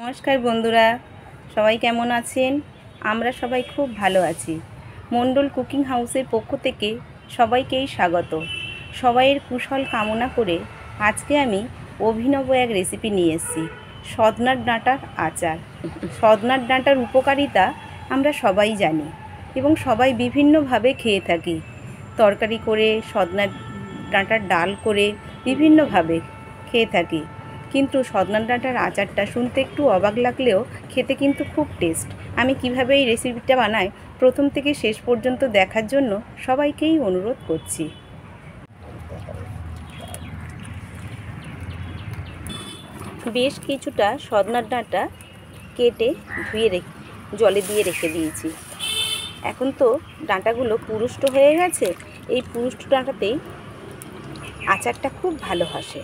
নমস্কার বন্ধুরা, সবাই কেমন আছেন? আমরা সবাই খুব ভালো আছি। মণ্ডল কুকিং হাউসের পক্ষ থেকে সবাইকেই স্বাগত। সবাইয়ের কুশল কামনা করে আজকে আমি অভিনব এক রেসিপি নিয়ে এসেছি, সজনার ডাঁটার আচার। সজনার ডাঁটার উপকারিতা আমরা সবাই জানি এবং সবাই বিভিন্নভাবে খেয়ে থাকি। তরকারি করে, সজনার ডাঁটার ডাল করে বিভিন্নভাবে খেয়ে থাকি। কিন্তু সজনার ডাঁটার আচারটা শুনতে একটু অবাক লাগলেও খেতে কিন্তু খুব টেস্ট। আমি কিভাবে এই রেসিপিটা বানাই প্রথম থেকে শেষ পর্যন্ত দেখার জন্য সবাইকেই অনুরোধ করছি। বেশ কিছুটা সজনার ডাঁটা কেটে ধুয়ে জলে দিয়ে রেখে দিয়েছি। এখন তো ডাঁটাগুলো পুরুষ্ট হয়ে গেছে। এই পুরুষ্ট ডাঁটাতেই আচারটা খুব ভালো আসে,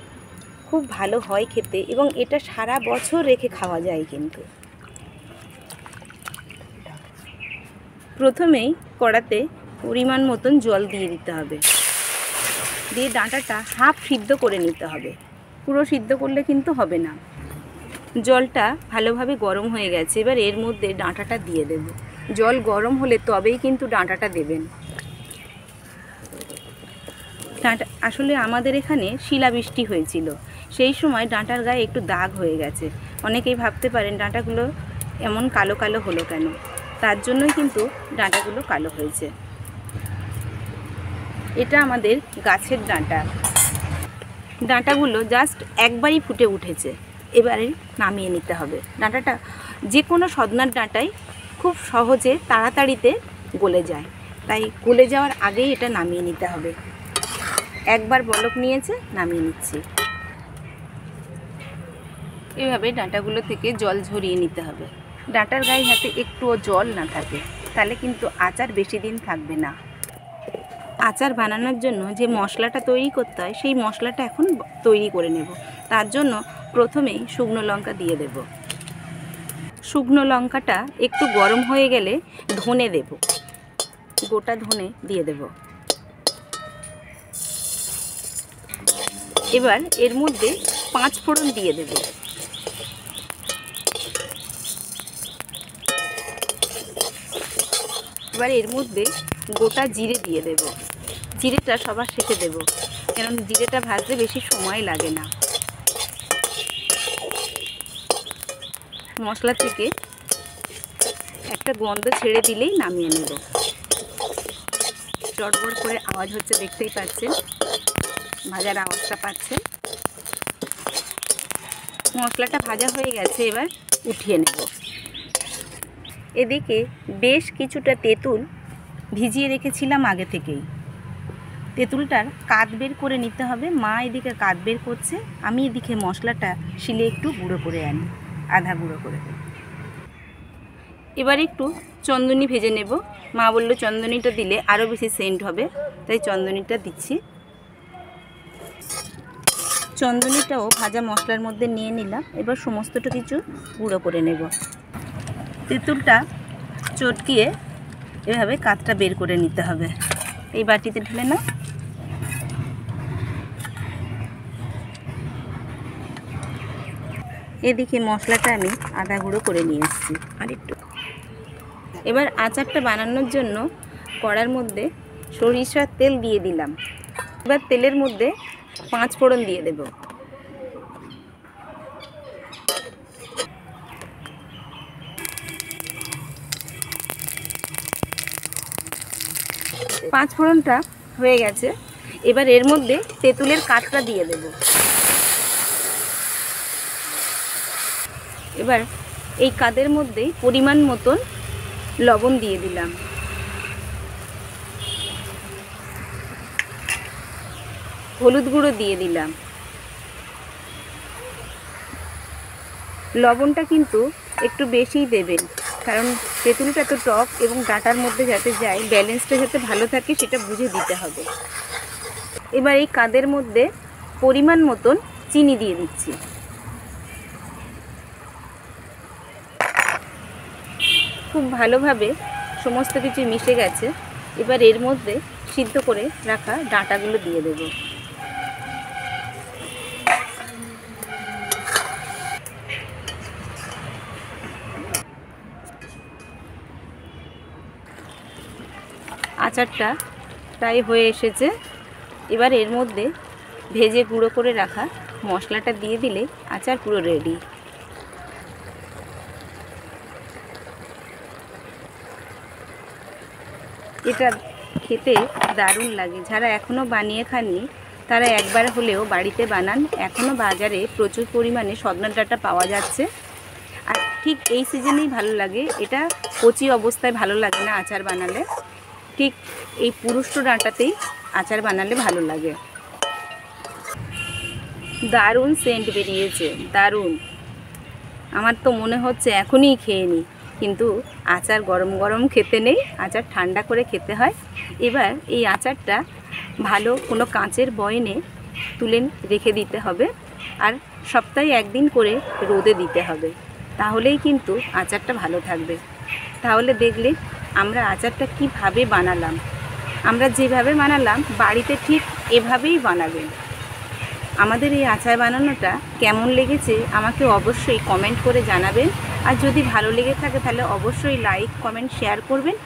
খুব ভালো হয় খেতে, এবং এটা সারা বছর রেখে খাওয়া যায়। কিন্তু প্রথমেই কড়াতে পরিমাণ মতন জল দিয়ে দিতে হবে, দিয়ে ডাঁটাটা হাফ সিদ্ধ করে নিতে হবে। পুরো সিদ্ধ করলে কিন্তু হবে না। জলটা ভালোভাবে গরম হয়ে গেছে, এবার এর মধ্যে ডাঁটাটা দিয়ে দেব। জল গরম হলে তবেই কিন্তু ডাঁটাটা দেবেন। ডাঁটা আসলে আমাদের এখানে শিলাবৃষ্টি হয়েছিল, সেই সময় ডাঁটার গায়ে একটু দাগ হয়ে গেছে। অনেকেই ভাবতে পারেন ডাঁটাগুলো এমন কালো কালো হলো কেন, তার জন্যই কিন্তু ডাঁটাগুলো কালো হয়েছে। এটা আমাদের গাছের ডাঁটা। ডাঁটাগুলো জাস্ট একবারই ফুটে উঠেছে, এবারে নামিয়ে নিতে হবে। ডাঁটাটা যে কোনো সজনার ডাঁটাই খুব সহজে তাড়াতাড়িতে গলে যায়, তাই গলে যাওয়ার আগেই এটা নামিয়ে নিতে হবে। একবার বলক নিয়েছে, নামিয়ে নিচ্ছি। এভাবে ডাঁটাগুলো থেকে জল ঝরিয়ে নিতে হবে। ডাঁটার গায়ে যাতে একটুও জল না থাকে, তাহলে কিন্তু আচার বেশি দিন থাকবে না। আচার বানানোর জন্য যে মশলাটা তৈরি করতে হয়, সেই মশলাটা এখন তৈরি করে নেব। তার জন্য প্রথমেই শুকনো লঙ্কা দিয়ে দেব। শুকনো লঙ্কাটা একটু গরম হয়ে গেলে ধনে দেব, গোটা ধনে দিয়ে দেব। এবার এর মধ্যে 5 ফোড়ন দিয়ে দেব। এবার এর মধ্যে গোটা জিরে দিয়ে দেব। জিরেটা সবার শেষে দেব, কারণ জিরেটা ভাজতে বেশি সময় লাগে না। মশলা থেকে একটা গন্ধ ছেড়ে দিলেই নামিয়ে নেব। চটবট করে আওয়াজ হচ্ছে, দেখতেই পাচ্ছেন, ভাজার আওয়াজটা পাচ্ছেন। মশলাটা ভাজা হয়ে গেছে, এবার উঠিয়ে নেব। এদিকে বেশ কিছুটা তেঁতুল ভিজিয়ে রেখেছিলাম আগে থেকেই। তেঁতুলটার কাত বের করে নিতে হবে। মা এদিকে কাত বের করছে, আমি এদিকে মশলাটা শিলে একটু গুঁড়ো করে আনি, আধা গুঁড়ো করে। এবার একটু চন্দনী ভেজে নেব। মা বললো চন্দনীটা দিলে আরও বেশি সেন্ট হবে, তাই চন্দনীটা দিচ্ছি। চন্দনীটাও ভাজা মশলার মধ্যে নিয়ে নিলাম। এবার সমস্তটা কিছু গুঁড়ো করে নেব। তেঁতুলটা চটকিয়ে এভাবে কাতটা বের করে নিতে হবে। এই বাটিতে ঢেলে নাও। এদিকে মশলাটা আমি আদা গুঁড়ো করে নিয়ে এসেছি আর একটু। এবার আচারটা বানানোর জন্য কড়ার মধ্যে সরিষার তেল দিয়ে দিলাম। এবার তেলের মধ্যে 5 ফোড়ন দিয়ে দেব। পাঁচ ফোড়নটা হয়ে গেছে, এবার এর মধ্যে তেঁতুলের কাঠটা দিয়ে দেব। এবার এই কাদের মধ্যে পরিমাণ মতন লবণ দিয়ে দিলাম। হলুদ গুঁড়ো দিয়ে দিলাম। লবণটা কিন্তু একটু বেশিই দেবেন, কারণ তেঁতুলটা তো টক এবং ডাঁটার মধ্যে যাতে যায়, ব্যালেন্সটা যাতে ভালো থাকে সেটা বুঝে দিতে হবে। এবার এই কাদের মধ্যে পরিমাণ মতন চিনি দিয়ে দিচ্ছি। খুব ভালোভাবে সমস্ত কিছু মিশে গেছে। এবার এর মধ্যে সিদ্ধ করে রাখা ডাঁটাগুলো দিয়ে দেব। আচারটা প্রায় হয়ে এসেছে। এবার এর মধ্যে ভেজে গুঁড়ো করে রাখা মশলাটা দিয়ে দিলে আচার পুরো রেডি। এটা খেতে দারুণ লাগে। যারা এখনও বানিয়ে খাননি তারা একবার হলেও বাড়িতে বানান। এখনও বাজারে প্রচুর পরিমাণে সজনা ডাঁটা পাওয়া যাচ্ছে। আর ঠিক এই সিজনেই ভালো লাগে, এটা কচি অবস্থায় ভালো লাগে না আচার বানালে। ঠিক এই পুরুষ্ট ডাঁটাতেই আচার বানালে ভালো লাগে। দারুণ সেন্ট বেরিয়েছে, দারুণ। আমার তো মনে হচ্ছে এখনই খেয়ে নিই, কিন্তু আচার গরম গরম খেতে নেই, আচার ঠান্ডা করে খেতে হয়। এবার এই আচারটা ভালো কোনো কাঁচের বয়মে তুলে রেখে দিতে হবে, আর সপ্তাহে একদিন করে রোদে দিতে হবে, তাহলেই কিন্তু আচারটা ভালো থাকবে। তাহলে দেখলে আমরা আচারটা কিভাবে বানালাম। আমরা যেভাবে বানালাম বাড়িতে ঠিক এভাবেই বানাবেন। আমাদের এই আচার বানানোটা কেমন লেগেছে আমাকে অবশ্যই কমেন্ট করে জানাবেন। আর যদি ভালো লেগে থাকে তাহলে অবশ্যই লাইক, কমেন্ট, শেয়ার করবেন।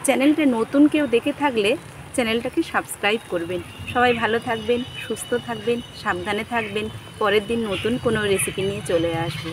চ্যানেলটা নতুন কেউ দেখে থাকলে চ্যানেলটাকে সাবস্ক্রাইব করবেন। সবাই ভালো থাকবেন, সুস্থ থাকবেন, সাবধানে থাকবেন। পরের দিন নতুন কোনো রেসিপি নিয়ে চলে আসবো।